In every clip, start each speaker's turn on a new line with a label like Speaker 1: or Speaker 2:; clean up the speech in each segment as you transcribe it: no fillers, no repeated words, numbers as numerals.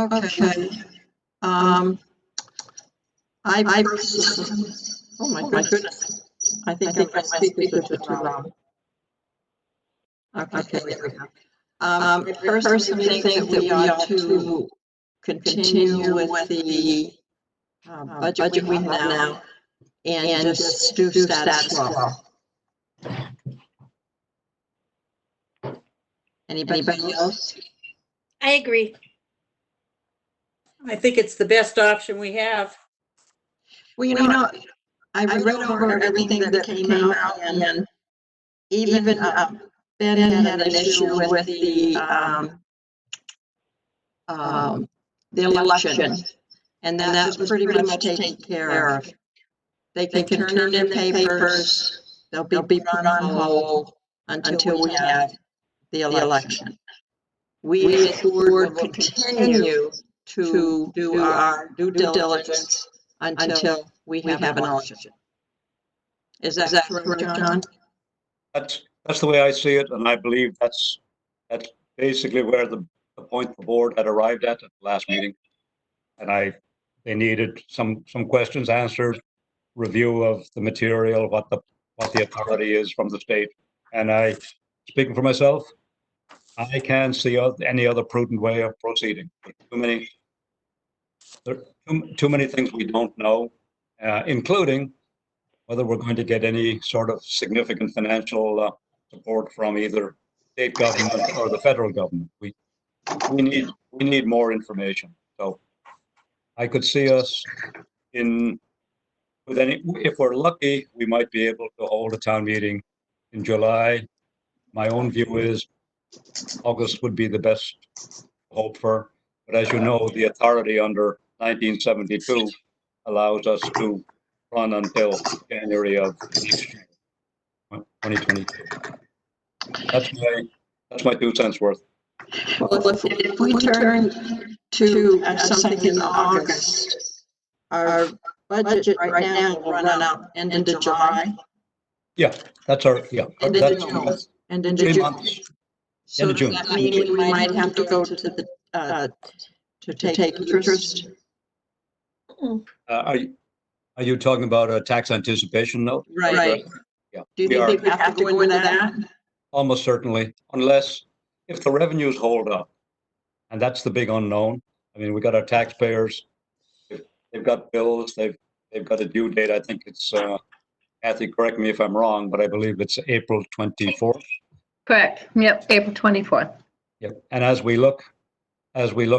Speaker 1: Okay. I personally, oh my goodness. I think my speakers are too loud. Okay, there we go. I personally think that we ought to continue with the budget we have now and just do status quo. Anybody else?
Speaker 2: I agree.
Speaker 3: I think it's the best option we have.
Speaker 1: Well, you know, I read over everything that came out, and even Ben had an issue with the election, and that was pretty much taken care of. They can turn in their papers, they'll be put on hold until we have the election. We as a board will continue to do our due diligence until we have an election. Is that correct, John?
Speaker 4: That's the way I see it, and I believe that's basically where the point the board had arrived at the last meeting. And they needed some questions answered, review of the material, what the authority is from the state. And speaking for myself, I can't see any other prudent way of proceeding. Too many things we don't know, including whether we're going to get any sort of significant financial support from either state government or the federal government. We need more information. So I could see us if we're lucky, we might be able to hold a town meeting in July. My own view is August would be the best hope for. But as you know, the authority under 1972 allows us to run until January of next year, 2022. That's my 2 cents worth.
Speaker 1: Well, if we turn to something in August, our budget right now will run out end of July.
Speaker 4: Yeah, that's our, yeah.
Speaker 1: End of June. And in
Speaker 4: 3
Speaker 1: June.
Speaker 4: months.
Speaker 1: So
Speaker 4: End of June.
Speaker 1: that means we might have to go to the to take interest.
Speaker 4: Are you talking about a tax anticipation note?
Speaker 1: Right.
Speaker 4: Yeah.
Speaker 1: Do you think we have to go into that?
Speaker 4: Almost certainly, unless if the revenues hold up, and that's the big unknown. I mean, we got our taxpayers; they've got bills, they've got a due date. I think it's Kathy, correct me if I'm wrong, but I believe it's April 24th.
Speaker 2: Correct. Yep, April 24th.
Speaker 4: Yep. And as we look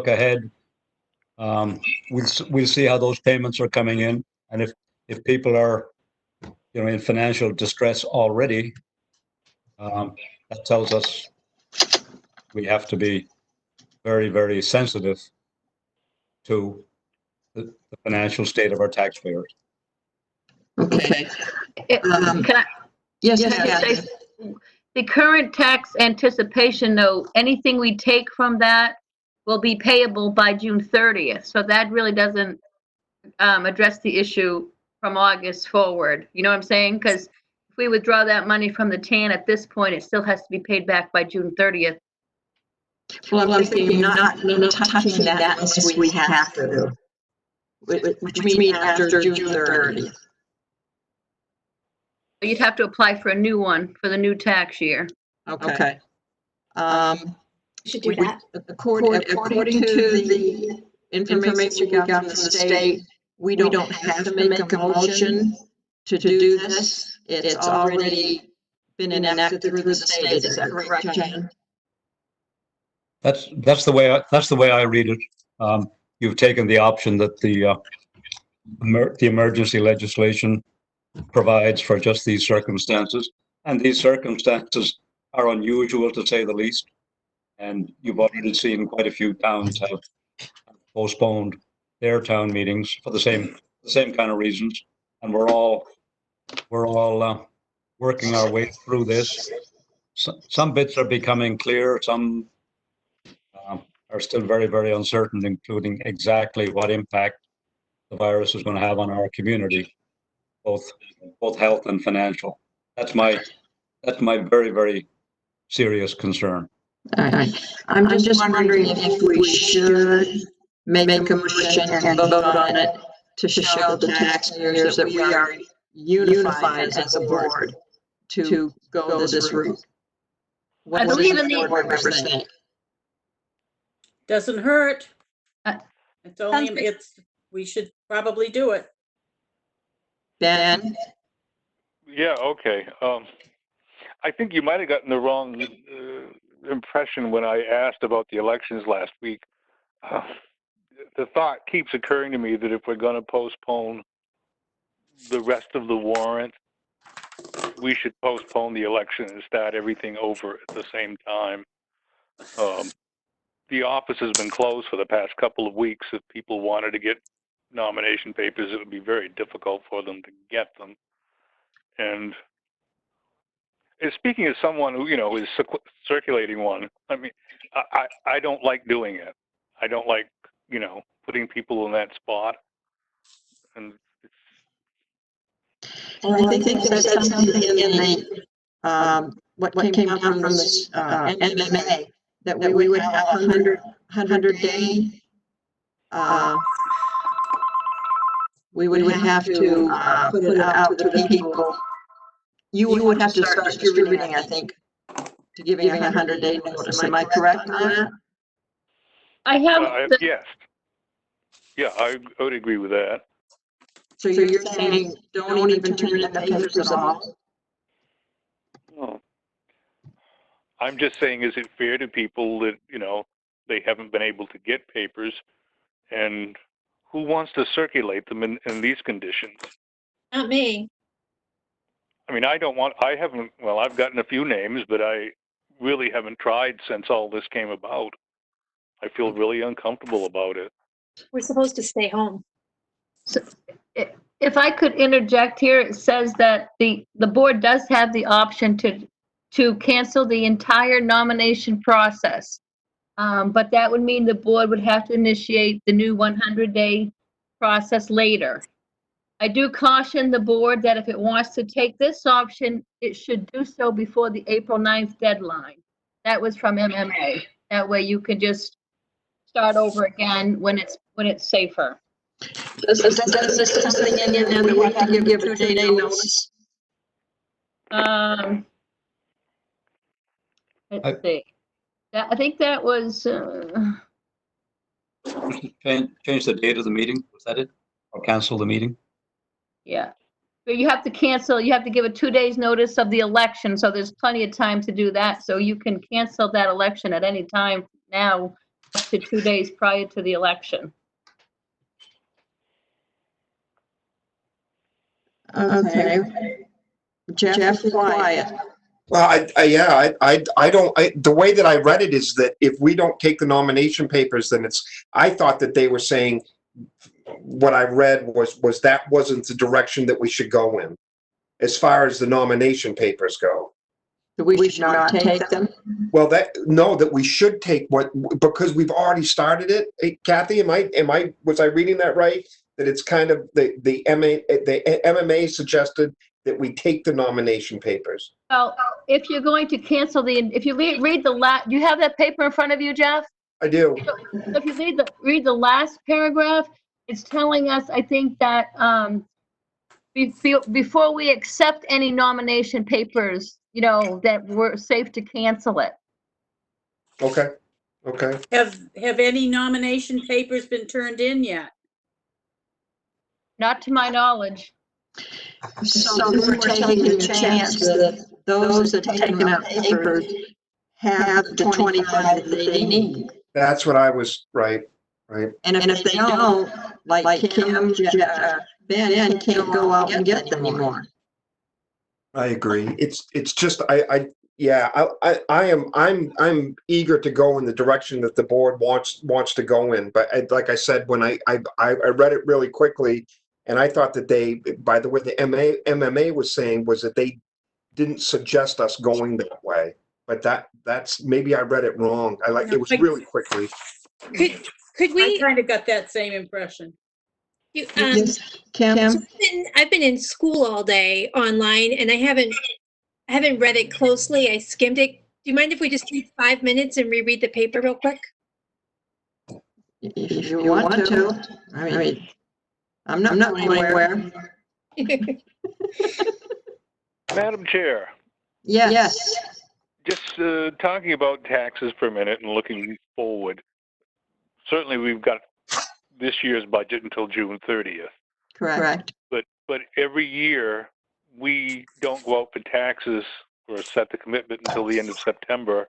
Speaker 4: ahead, we'll see how those payments are coming in, and if people are, in financial distress already, that tells us we have to be very, very sensitive to the financial state of our taxpayers.
Speaker 1: Okay.
Speaker 2: Can I?
Speaker 1: Yes.
Speaker 2: Say, the current tax anticipation note, anything we take from that will be payable by June 30th. So that really doesn't address the issue from August forward. You know what I'm saying? Because if we withdraw that money from the TAN at this point, it still has to be paid back by June 30th.
Speaker 1: Well, I'm thinking not touching that unless we have to, which means after June 30th.
Speaker 2: You'd have to apply for a new one for the new tax year.
Speaker 1: Okay.
Speaker 2: Should do that.
Speaker 1: According to the information we got from the state, we don't have to make a motion to do this. It's already been enacted through the state. Is that correct, Jan?
Speaker 4: That's the way I read it. You've taken the option that the emergency legislation provides for just these circumstances, and these circumstances are unusual to say the least. And you've already seen quite a few towns have postponed their town meetings for the same kind of reasons, and we're all working our way through this. Some bits are becoming clear, some are still very, very uncertain, including exactly what impact the virus is going to have on our community, both health and financial. That's my very, very serious concern.
Speaker 1: All right. I'm just wondering if we should make a motion and vote on it to show the taxpayers that we are unified as a board to go this route. What
Speaker 2: I
Speaker 1: do
Speaker 2: believe
Speaker 1: the
Speaker 2: in the-
Speaker 1: board members think?
Speaker 3: Doesn't hurt.
Speaker 2: Uh,
Speaker 3: It's only, we should probably do it.
Speaker 1: Ben?
Speaker 5: Yeah, okay. I think you might have gotten the wrong impression when I asked about the elections last week. The thought keeps occurring to me that if we're going to postpone the rest of the warrant, we should postpone the election and start everything over at the same time. The office has been closed for the past couple of weeks. If people wanted to get nomination papers, it would be very difficult for them to get them. And speaking as someone who, is circulating one, I mean, I don't like doing it. I don't like, putting people in that spot. And
Speaker 1: Well, I think they said something in the, what came out from this, MMA, that we would have a 100 day, we would have to put it out to the people. You would have to start distributing, I think, to giving a 100-day notice. Am I correct on that?
Speaker 2: I have,
Speaker 5: yes. Yeah, I would agree with that.
Speaker 1: So you're saying don't even turn in the papers at all?
Speaker 5: Oh. I'm just saying, is it fair to people that, they haven't been able to get papers, and who wants to circulate them in these conditions?
Speaker 6: Not me.
Speaker 5: I mean, I've gotten a few names, but I really haven't tried since all this came about. I feel really uncomfortable about it.
Speaker 6: We're supposed to stay home.
Speaker 2: if I could interject here, it says that the board does have the option to cancel the entire nomination process. But that would mean the board would have to initiate the new 100-day process later. I do caution the board that if it wants to take this option, it should do so before the April 9th deadline. That was from MMA. That way you could just start over again when it's safer.
Speaker 1: Does this something in there that we have to give a 2-day notice?
Speaker 2: Let's see. I think that was,
Speaker 4: Change the date of the meeting, was that it? Or cancel the meeting?
Speaker 2: yeah. But you have to cancel, you have to give a 2 days notice of the election, so there's plenty of time to do that. So you can cancel that election at any time now, up to 2 days prior to the election.
Speaker 1: Okay. Jeff, quiet.
Speaker 7: Well, the way that I read it is that if we don't take the nomination papers, then I thought that they were saying, what I read was that wasn't the direction that we should go in, as far as the nomination papers go.
Speaker 1: That we should not take them?
Speaker 7: Well, that we should take because we've already started it. Hey, Kathy, was I reading that right? That it's kind of the MMA suggested that we take the nomination papers.
Speaker 2: Well, if you're going to cancel if you read do you have that paper in front of you, Jeff?
Speaker 7: I do.
Speaker 2: If you read the last paragraph, it's telling us, I think, that before we accept any nomination papers, that we're safe to cancel it.
Speaker 7: Okay.
Speaker 3: Have any nomination papers been turned in yet?
Speaker 2: Not to my knowledge.
Speaker 1: So we're taking a chance that those that have taken out papers have the 25 that they need.
Speaker 7: That's what I was, right.
Speaker 1: And if they don't, like Kim, Ben can't go out and get them anymore.
Speaker 7: I agree. It's just I'm eager to go in the direction that the board wants to go in. But like I said, when I read it really quickly, and I thought that by the way, the MMA was saying was that they didn't suggest us going that way. But that's maybe I read it wrong. It was really quickly.
Speaker 6: Could
Speaker 3: I
Speaker 6: we?
Speaker 3: kind of got that same impression.
Speaker 1: Yes, Kim?
Speaker 6: So I've been in school all day online, and I haven't read it closely. I skimmed it. Do you mind if we just take 5 minutes and reread the paper real quick?
Speaker 1: If you want to, I mean, I'm not going anywhere.
Speaker 5: Madam Chair,
Speaker 1: Yes,
Speaker 5: just talking about taxes for a minute and looking forward. Certainly, we've got this year's budget until June 30th.
Speaker 1: correct.
Speaker 5: But every year we don't go out for taxes or set the commitment until the end of September,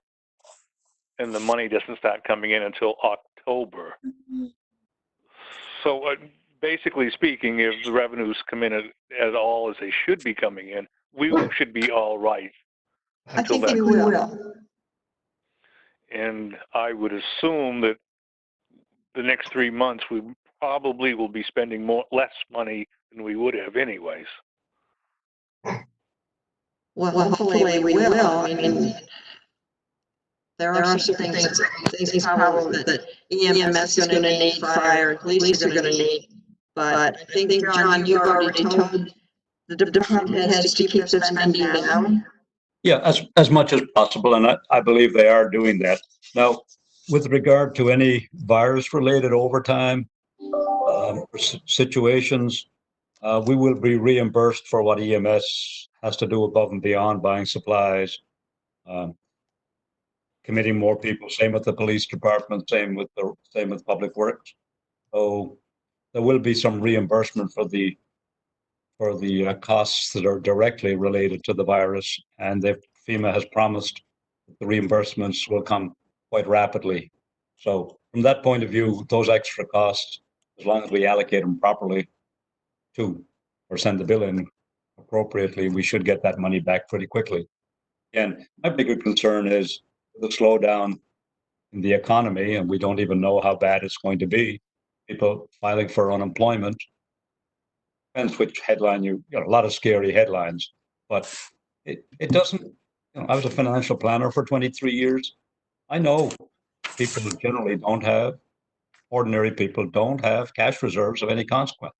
Speaker 5: and the money doesn't start coming in until October. So basically speaking, if the revenues come in at all as they should be coming in, we should be all right
Speaker 1: I
Speaker 5: until
Speaker 1: think
Speaker 5: that.
Speaker 1: we will.
Speaker 5: And I would assume that the next 3 months we probably will be spending less money than we would have anyways.
Speaker 1: Well, hopefully we will. I mean, there are some things probably that EMS is going to need, fire, and police are going to need. But I think, John, you've already told the department heads to keep their spending down.
Speaker 4: Yeah, as much as possible, and I believe they are doing that. Now, with regard to any virus-related overtime situations, we will be reimbursed for what EMS has to do above and beyond buying supplies, committing more people. Same with the police department. Same with public works. So there will be some reimbursement for the costs that are directly related to the virus, and FEMA has promised that the reimbursements will come quite rapidly. So from that point of view, those extra costs, as long as we allocate them properly or send the bill in appropriately, we should get that money back pretty quickly. And my bigger concern is the slowdown in the economy, and we don't even know how bad it's going to be. People filing for unemployment. Depends which headline you got a lot of scary headlines, but it doesn't, I was a financial planner for 23 years. I know people who generally ordinary people don't have cash reserves of any consequence.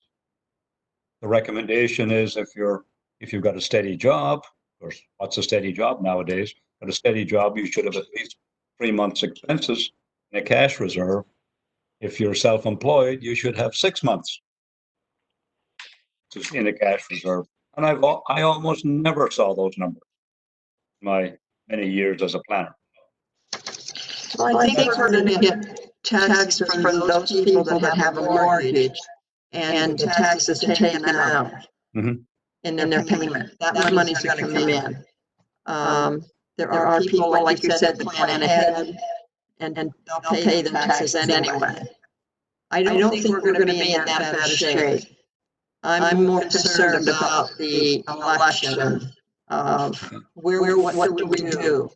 Speaker 4: The recommendation is if you've got a steady job, of course, what's a steady job nowadays? But a steady job, you should have at least 3 months expenses in a cash reserve. If you're self-employed, you should have 6 months in a cash reserve. And I almost never saw those numbers in my many years as a planner.
Speaker 1: Well, I think we're going to get taxes for those people that have a mortgage and the taxes taken out in their payment. That money's going to come in. There are people, like you said, that plan ahead and they'll pay their taxes anyway. I don't think we're going to be in that bad a shape. I'm more concerned about the election of what do we do?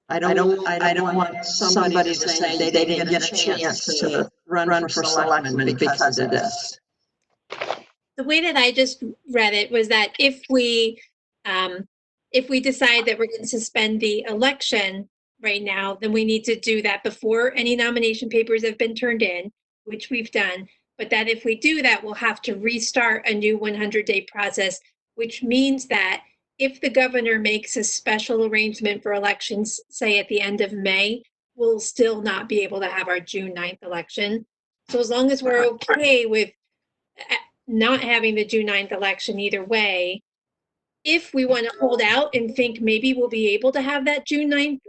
Speaker 1: I don't want somebody to say they didn't get a chance to run for selectman because of this.
Speaker 6: The way that I just read it was that if we decide that we're going to suspend the election right now, then we need to do that before any nomination papers have been turned in, which we've done. But that if we do that, we'll have to restart a new 100-day process, which means that if the governor makes a special arrangement for elections, say at the end of May, we'll still not be able to have our June 9th election. So as long as we're okay with not having the June 9th election either way, if we want to hold out and think maybe we'll be able to have that June 9th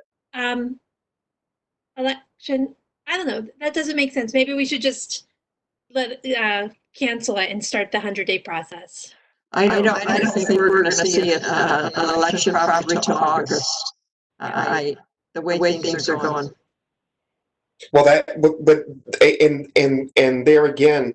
Speaker 6: election, I don't know, that doesn't make sense. Maybe we should just cancel it and start the 100-day process.
Speaker 1: I don't think we're going to see an election probably till August. The way things are going.
Speaker 7: Well, but and there again,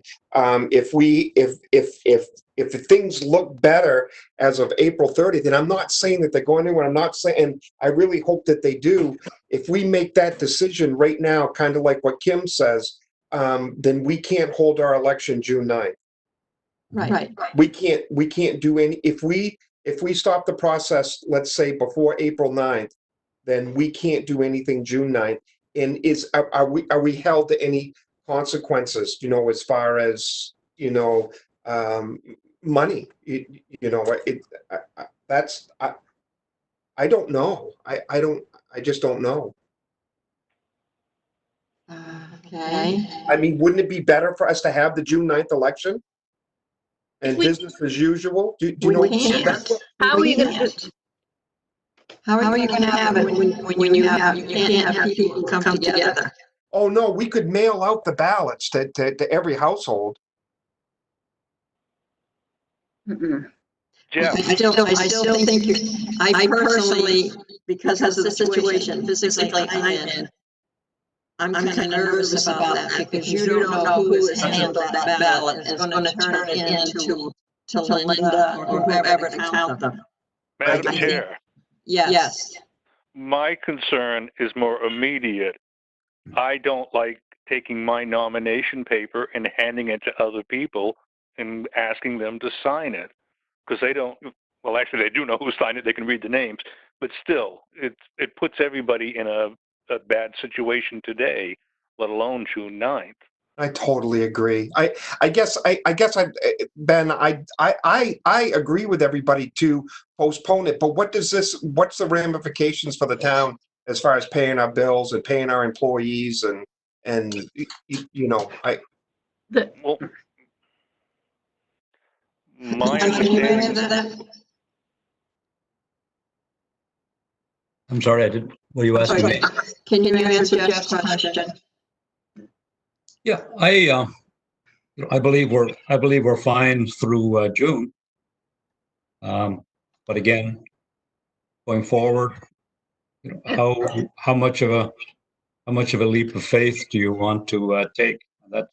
Speaker 7: if things look better as of April 30th, and I'm not saying that they're going to, and I'm not saying, and I really hope that they do. If we make that decision right now, kind of like what Kim says, then we can't hold our election June 9th.
Speaker 1: Right.
Speaker 7: We can't do any, if we stop the process, let's say before April 9th, then we can't do anything June 9th. And are we held to any consequences, as far as, money, I don't know. I just don't know.
Speaker 1: Okay.
Speaker 7: I mean, wouldn't it be better for us to have the June 9th election? And
Speaker 6: We-
Speaker 7: business as usual? Do you know?
Speaker 1: We can't.
Speaker 2: How are you
Speaker 1: We
Speaker 2: gonna,
Speaker 1: can't. How are you gonna have it when you can't have people come together?
Speaker 7: Oh, no, we could mail out the ballots to every household.
Speaker 2: Mm-mm.
Speaker 5: Jeff,
Speaker 1: I still think I personally, because of the situation physically I'm in, I'm kind of nervous about that because you don't know who has handled that ballot and is gonna turn it into to Linda or whoever to count them.
Speaker 5: Madam
Speaker 1: I think-
Speaker 5: Chair,
Speaker 1: Yes.
Speaker 5: my concern is more immediate. I don't like taking my nomination paper and handing it to other people and asking them to sign it because they don't. Well, actually, they do know who signed it. They can read the names, but still, it puts everybody in a bad situation today, let alone June 9th.
Speaker 7: I totally agree. I guess Ben, I agree with everybody to postpone it, but what's the ramifications for the town as far as paying our bills and paying our employees and
Speaker 5: Well, my
Speaker 1: Can you answer
Speaker 5: understanding,
Speaker 1: that?
Speaker 4: I'm sorry, I didn't, were you asking me?
Speaker 1: Can you answer Jeff's question?
Speaker 4: Yeah, I believe we're fine through June. But again, going forward, how much of a leap of faith do you want to take? That,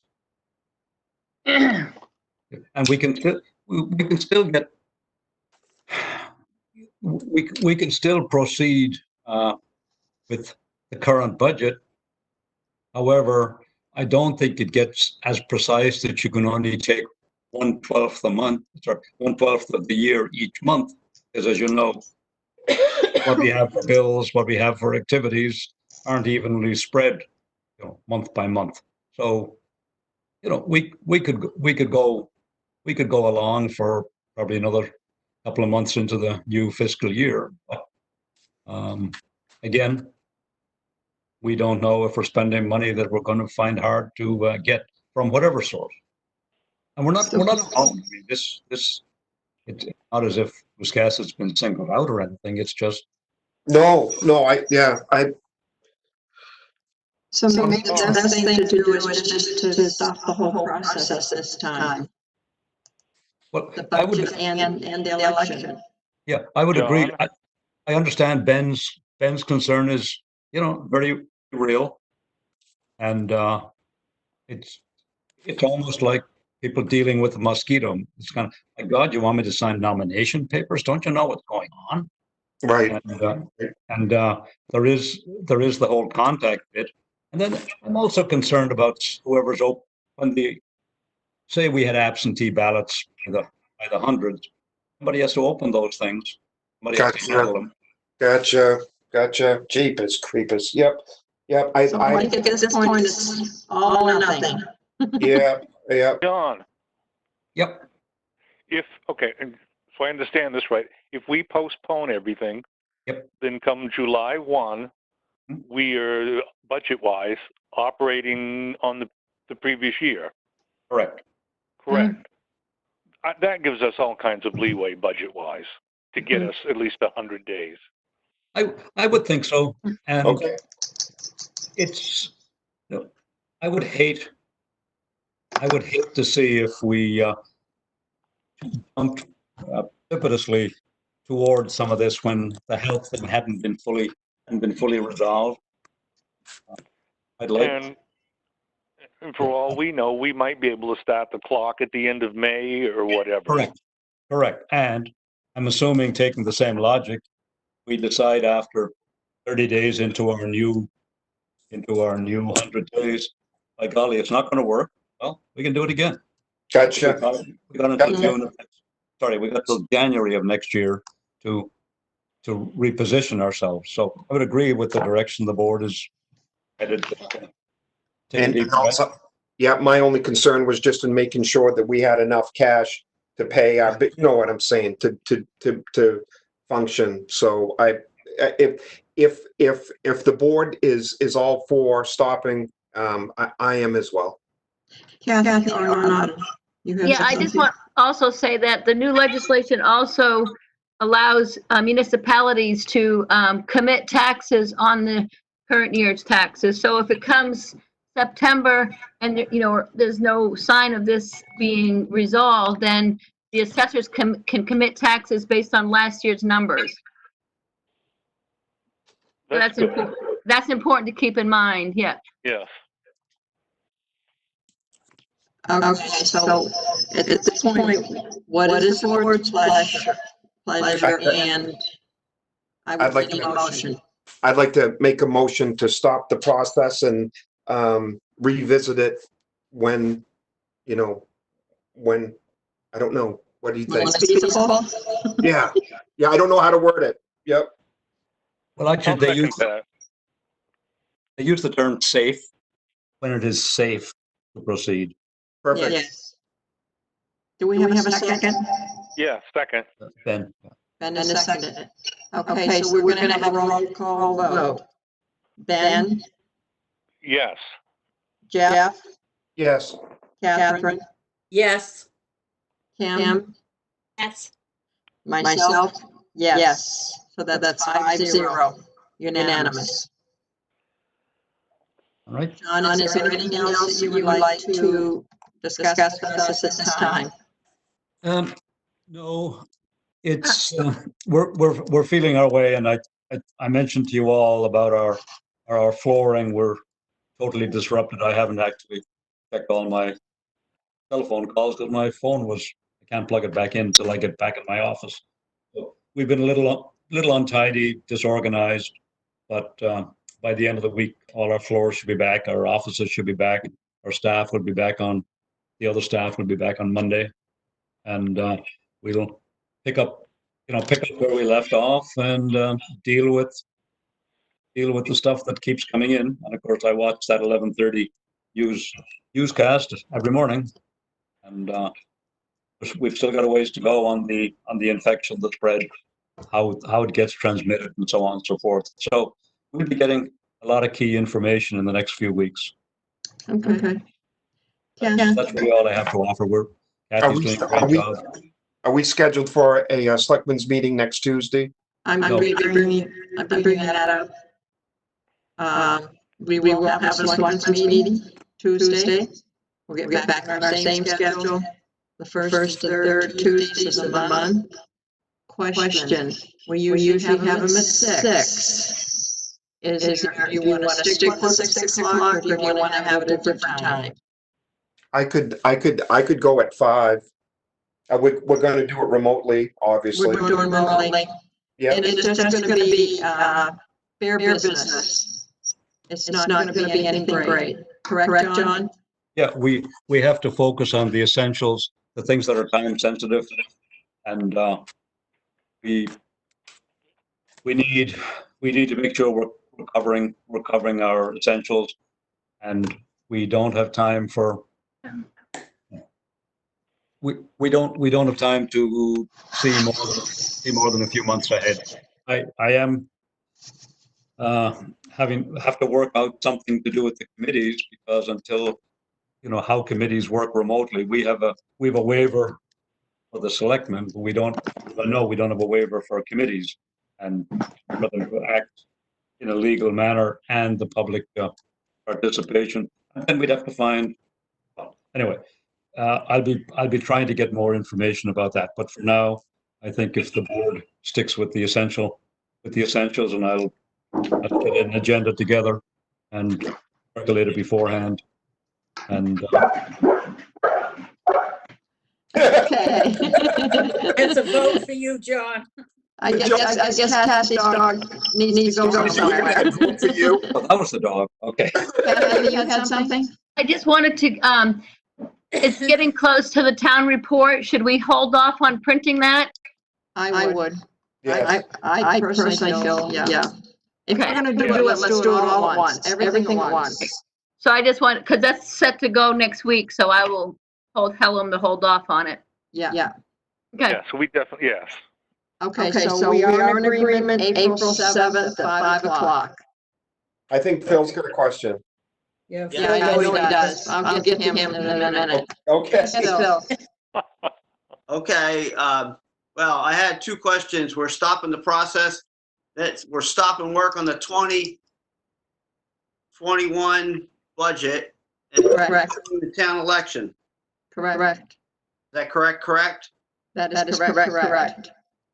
Speaker 4: and we can still get we can still proceed with the current budget. However, I don't think it gets as precise that you can only take 1/12 a month, sorry, 1/12 of the year each month, because as you know, what we have for bills, what we have for activities aren't evenly spread, month by month. So, we could go along for probably another couple of months into the new fiscal year. But, again, we don't know if we're spending money that we're going to find hard to get from whatever source. And we're not alone. I mean, it's not as if Wisconsin's been singled out or anything. It's just
Speaker 7: no,
Speaker 1: So maybe the best thing to do is just to stop the whole process this time.
Speaker 4: well,
Speaker 1: The
Speaker 4: I would,
Speaker 1: budget and the election.
Speaker 4: yeah, I would agree.
Speaker 5: John?
Speaker 4: I understand Ben's concern is, very real, and it's almost like people dealing with a mosquito. It's kind of, my God, you want me to sign nomination papers? Don't you know what's going on?
Speaker 7: right.
Speaker 4: And there is the whole contact bit, and then I'm also concerned about whoever's open when say we had absentee ballots by the hundreds. Somebody has to open those things. Somebody has to handle them.
Speaker 7: Gotcha. Jeepers creepers. Yep.
Speaker 1: So I think at this point it's all or nothing.
Speaker 7: Yeah.
Speaker 5: John,
Speaker 4: Yep.
Speaker 5: okay, and so I understand this right. If we postpone everything,
Speaker 4: Yep.
Speaker 5: then come July 1, we are budget-wise operating on the previous year.
Speaker 4: Correct.
Speaker 5: Correct. That gives us all kinds of leeway budget-wise to get us at least 100 days.
Speaker 4: I would think so, and
Speaker 7: Okay.
Speaker 4: it's. I would hate to see if we jumped precipitously towards some of this when the health thing hadn't been fully resolved. I'd like.
Speaker 5: And for all we know, we might be able to start the clock at the end of May or whatever.
Speaker 4: Correct. And I'm assuming, taking the same logic, we decide after 30 days into our new 100 days, by golly, it's not going to work. Well, we can do it again.
Speaker 7: Gotcha.
Speaker 4: We got until June. Sorry, we got till January of next year to reposition ourselves. So I would agree with the direction the board is headed. Take a
Speaker 7: And
Speaker 4: deep breath.
Speaker 7: also, yeah, my only concern was just in making sure that we had enough cash to pay our, you know what I'm saying, to function. So if the board is all for stopping I am as well.
Speaker 1: Kathy or not? You have
Speaker 2: Yeah, I just
Speaker 1: something?
Speaker 2: want also say that the new legislation also allows municipalities to commit taxes on the current year's taxes. So if it comes September and, there's no sign of this being resolved, then the assessors can commit taxes based on last year's numbers. So
Speaker 5: That's good.
Speaker 2: that's important to keep in mind, yeah.
Speaker 5: Yes.
Speaker 1: Okay, so at this point, what is the board's pleasure? And I
Speaker 7: I'd
Speaker 1: would
Speaker 7: like
Speaker 1: need
Speaker 7: to-
Speaker 1: a motion.
Speaker 7: I'd like to make a motion to stop the process and revisit it when, when, I don't know, what do you
Speaker 1: When
Speaker 7: think?
Speaker 1: it's feasible?
Speaker 7: Yeah, I don't know how to word it. Yep.
Speaker 4: Well,
Speaker 5: I'll
Speaker 4: actually,
Speaker 5: second that.
Speaker 4: they use the term safe when it is safe to proceed.
Speaker 7: Perfect.
Speaker 1: Yes. Do we have a second?
Speaker 5: Yeah, second.
Speaker 4: Ben,
Speaker 1: Ben has seconded it. Okay, so we're gonna have a roll call vote. Ben,
Speaker 5: Yes.
Speaker 1: Jeff,
Speaker 7: Yes.
Speaker 1: Catherine,
Speaker 3: Yes.
Speaker 1: Kim,
Speaker 6: Yes.
Speaker 1: myself, yes. So that's 5-0, unanimous.
Speaker 4: all right.
Speaker 1: John, is there anything else that you would like to discuss with us at this time?
Speaker 4: No, it's we're feeling our way, and I mentioned to you all about our flooring. We're totally disrupted. I haven't actually checked all my telephone calls because my phone I can't plug it back in until I get back in my office. So we've been a little untidy, disorganized, but by the end of the week, all our floors should be back. Our offices should be back. Our staff will be back on. The other staff will be back on Monday, and we'll pick up where we left off and deal with the stuff that keeps coming in. And of course, I watch that 11:30 newscast every morning, and we've still got a ways to go on the infection, the spread, how it gets transmitted, and so on and so forth. So we'll be getting a lot of key information in the next few weeks.
Speaker 1: Okay.
Speaker 4: That's really all I have to offer. Kathy's doing a great job.
Speaker 7: Are we scheduled for a selectmen's meeting next Tuesday?
Speaker 1: I'm
Speaker 4: No.
Speaker 1: bringing that up. We will have a selectmen's meeting Tuesday. We'll get back on our same schedule. The first and third Tuesdays of the month. Question, we usually have them at 6. Do you want to stick with 6 o'clock, or do you want to have it at a different time?
Speaker 7: I could go at 5. We're going to do it remotely, obviously.
Speaker 1: We're doing remotely.
Speaker 7: Yeah.
Speaker 1: And it's just going to be fair business. It's not going to be anything great. Correct, John?
Speaker 4: Yeah, we have to focus on the essentials, the things that are time sensitive, and we need to make sure we're covering our essentials, and we don't have time for we don't have time to see more than a few months ahead. I am have to work out something to do with the committees, because until how committees work remotely, we have a waiver for the selectmen, but we don't have a waiver for committees, and whether to act in a legal manner and the public participation. And then we'd have to find, well, anyway, I'll be trying to get more information about that. But for now, I think if the board sticks with the essentials, and I'll get an agenda together and circulate it beforehand. And
Speaker 1: Okay.
Speaker 3: It's a vote for you, John.
Speaker 1: I guess Kathy's dog needs to go somewhere.
Speaker 7: For you.
Speaker 4: oh, that was the dog. Okay.
Speaker 1: Kathy, you had something?
Speaker 2: I just wanted to, it's getting close to the town report. Should we hold off on printing that?
Speaker 1: I would.
Speaker 7: Yes.
Speaker 1: I personally feel, yeah. If we're gonna do it, let's do it all at once, everything at once.
Speaker 2: So I just want, because that's set to go next week, so I will tell them to hold off on it.
Speaker 1: Yeah.
Speaker 2: Okay.
Speaker 5: Yeah, so we definitely, yes.
Speaker 1: Okay, so we are in agreement, April 7th at 5 o'clock.
Speaker 7: I think Phil's got a question.
Speaker 3: Yeah.
Speaker 1: Yeah, I know he does. I'll get to him in a minute.
Speaker 7: Okay.
Speaker 1: Yes, Phil.
Speaker 8: Okay, well, I had two questions. We're stopping the process. We're stopping work on the 2021 budget and
Speaker 1: Correct,
Speaker 8: the town election. Is
Speaker 1: correct.
Speaker 8: that correct?
Speaker 1: That is correct.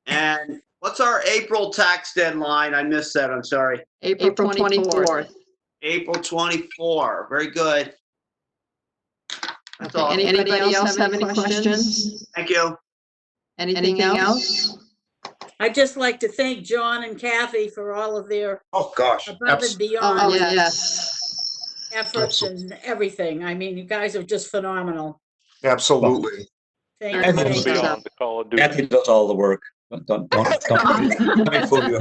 Speaker 8: And what's our April tax deadline? I missed that, I'm sorry.
Speaker 1: April 24th.
Speaker 8: April 24, very good. That's all.
Speaker 1: Anybody else have any questions?
Speaker 8: Thank you.
Speaker 1: Anything else?
Speaker 3: I'd just like to thank John and Kathy for all of their
Speaker 7: Oh, gosh.
Speaker 3: above and
Speaker 1: Oh,
Speaker 3: beyond
Speaker 1: yes.
Speaker 3: efforts and everything. I mean, you guys are just phenomenal.
Speaker 7: Absolutely.
Speaker 3: Thank
Speaker 4: And
Speaker 3: you.
Speaker 4: then
Speaker 3: Thank
Speaker 4: so-
Speaker 3: you.
Speaker 5: Beyond the Call of Duty.
Speaker 4: Kathy does all the work. Don't let me fool you.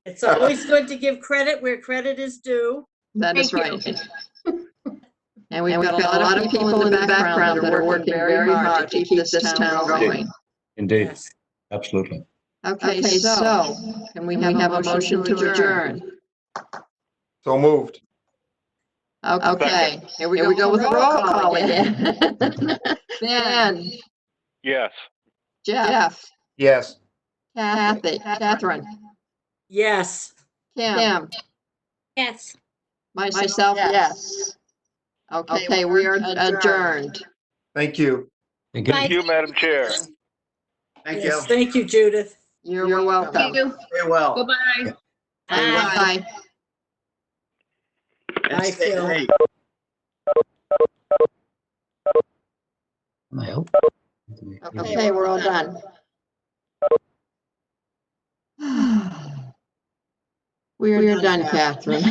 Speaker 3: It's always good to give credit where credit is due.
Speaker 1: That is
Speaker 2: Thank
Speaker 1: right. And we've got a lot of people in the background that are working very hard to keep this town going.
Speaker 4: Indeed,
Speaker 3: Yes.
Speaker 4: absolutely.
Speaker 1: Okay, so can we have a motion to adjourn?
Speaker 7: So moved.
Speaker 1: Okay, here we go with the roll call again. Ben,
Speaker 5: Yes.
Speaker 1: Jeff,
Speaker 7: Yes.
Speaker 1: Catherine,
Speaker 3: Yes.
Speaker 1: Kim,
Speaker 6: Yes.
Speaker 1: myself, yes. Okay, we are adjourned.
Speaker 7: Thank you.
Speaker 4: Thank you.
Speaker 5: Thank you, Madam Chair.
Speaker 8: Thank you.
Speaker 3: Yes. Thank you, Judith.
Speaker 1: You're
Speaker 2: Thank
Speaker 1: welcome.
Speaker 2: you.
Speaker 8: Very well.
Speaker 2: Bye-bye.
Speaker 1: Bye.
Speaker 8: And
Speaker 3: Bye,
Speaker 8: stay
Speaker 3: Phil.
Speaker 8: safe.
Speaker 4: I hope.
Speaker 1: Okay, we're all done. We're done, Catherine.